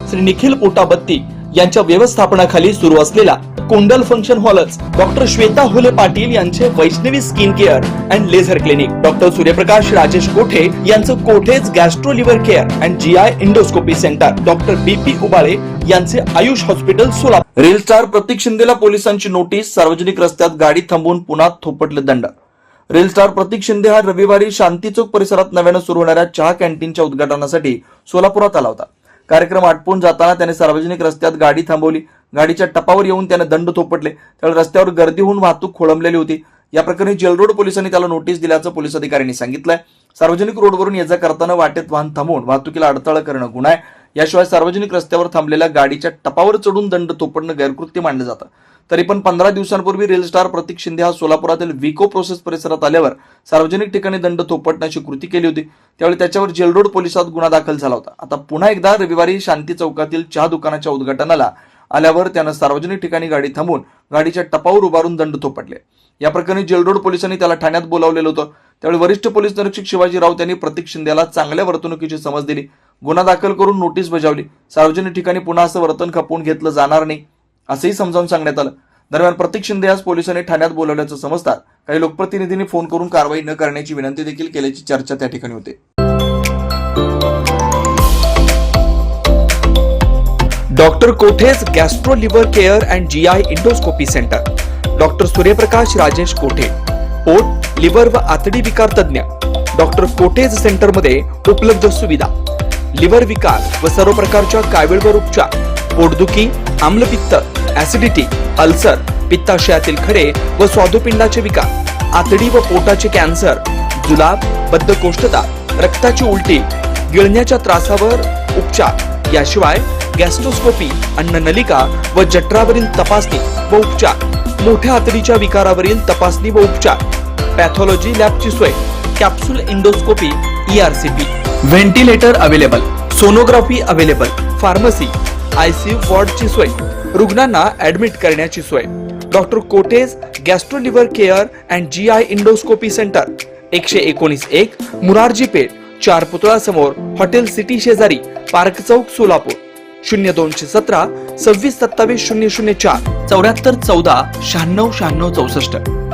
श्री निखिल पोटाबत्ती यांच्या व्यवस्थापनाखाली सुरू असलेला कोंडल फंक्शन हॉलच डॉक्टर श्वेता हुले पाटील यांचे Vaishnavi skin care and laser clinic, doctor Suryaprakash Rajesh Kothe यांचं Kothe's gastro liver care and GI endoscopy centre, doctor BP Ubale यांचे Ayush hospital Solapur. Reel star Pratik शिंदेला पोलिसांची नोटीस, सार्वजनिक रस्त्यात गाडी थांबवून पुन्हा थोपटले दंड। रील स्टार प्रतीक शिंदे हा रविवारी शांती चौक परिसरात नव्यानं सुरू होणाऱ्या चहा कॅन्टीनच्या उद्घाटनासाठी सोलापुरात आला होता। कार्यक्रम आटपून जाताना त्याने सार्वजनिक रस्त्यात गाडी थांबवली। गाडीच्या टपावर येऊन त्याने दंड थोपटले, त्यावेळी रस्त्यावर गर्दी होऊन वाहतूक खोळंबलेली होती। या प्रकरणी जेलरोड पोलिसांनी त्याला नोटीस दिल्याचं पोलीस अधिकाऱ्यांनी सांगितलंय। सार्वजनिक रोडवरून ये जा करताना वाटेत वाहन थांबवून वाहतुकीला अडथळा करणं गुन्हा आहे। याशिवाय सार्वजनिक रस्त्यावर थांबलेल्या गाडीच्या टपावर चढून दंड थोपटणं गैरकृत्य मानलं जातं। तरी पण 15 दिवसांपूर्वी रील स्टार प्रतीक शिंदे हा सोलापुरातील विको प्रोसेस परिसरात आल्यावर सार्वजनिक ठिकाणी दंड थोपटण्याची कृती केली होती। त्यावेळी त्याच्यावर जेलरोड पोलिसात गुन्हा दाखल झाला होता। आता पुन्हा एकदा रविवारी शांती चौकातील चहा दुकानाच्या उद्घाटनाला आल्यावर त्यानं सार्वजनिक ठिकाणी गाडी थांबवून गाडीच्या टपावर उभारून दंड थोपटले। या प्रकरणी जेलरोड पोलिसांनी त्याला ठाण्यात बोलावलेलं होतं। त्यावेळी वरिष्ठ पोलीस निरीक्षक शिवाजी राऊत यांनी प्रतीक शिंदेला चांगल्या वर्तणुकीची समज दिली, गुन्हा दाखल करून नोटीस बजावली। सार्वजनिक ठिकाणी पुन्हा असं वर्तन खपवून घेतलं जाणार नाही असंही समजावून सांगण्यात आलं। दरम्यान प्रतीक शिंदे आज पोलिसांनी ठाण्यात बोलावल्याचं समजतात काही लोकप्रतिनिधींनी फोन करून कारवाई न करण्याची विनंती देखील केल्याची चर्चा त्या ठिकाणी होते। Doctor कोठेज gastro liver care and GI endoscopy centre, doctor Suryaprakash Rajesh कोठे, पोट, लिव्हर व आतडी विकार तज्ञ। डॉक्टर कोठेज सेंटर मध्ये उपलब्ध सुविधा, लिव्हर विकार व सर्व प्रकारच्या कावीळवर उपचार, पोटदुखी, आम्लपित्त, ऍसिडिटी, अल्सर, पित्ताशयातील खडे व स्वादुपिंडाचे विकार, आतडी व पोटाचे कॅन्सर, जुलाब, बद्धकोष्ठता, रक्ताची उलटी, गिळण्याच्या त्रासावर उपचार। याशिवाय गॅस्ट्रोस्कोपी, अन्ननलिका व जठरावरील तपासणी व उपचार, मोठ्या आतडीच्या विकारावरील तपासणी व उपचार, पॅथॉलॉजी लॅबची सोय, capsule endoscopy, ERCP, ventilator available, sonography available, pharmacy, ICU वॉर्डची सोय, रुग्णांना ऍडमिट करण्याची सोय। Doctor कोठेज gastro liver care and GI endoscopy centre, 119-1 Murarji Peth, 4 पुतळा समोर, हॉटेल सिटी शेजारी, पार्क चौक, सोलापूर। 0217 26 27 004 74 14 96 96 64।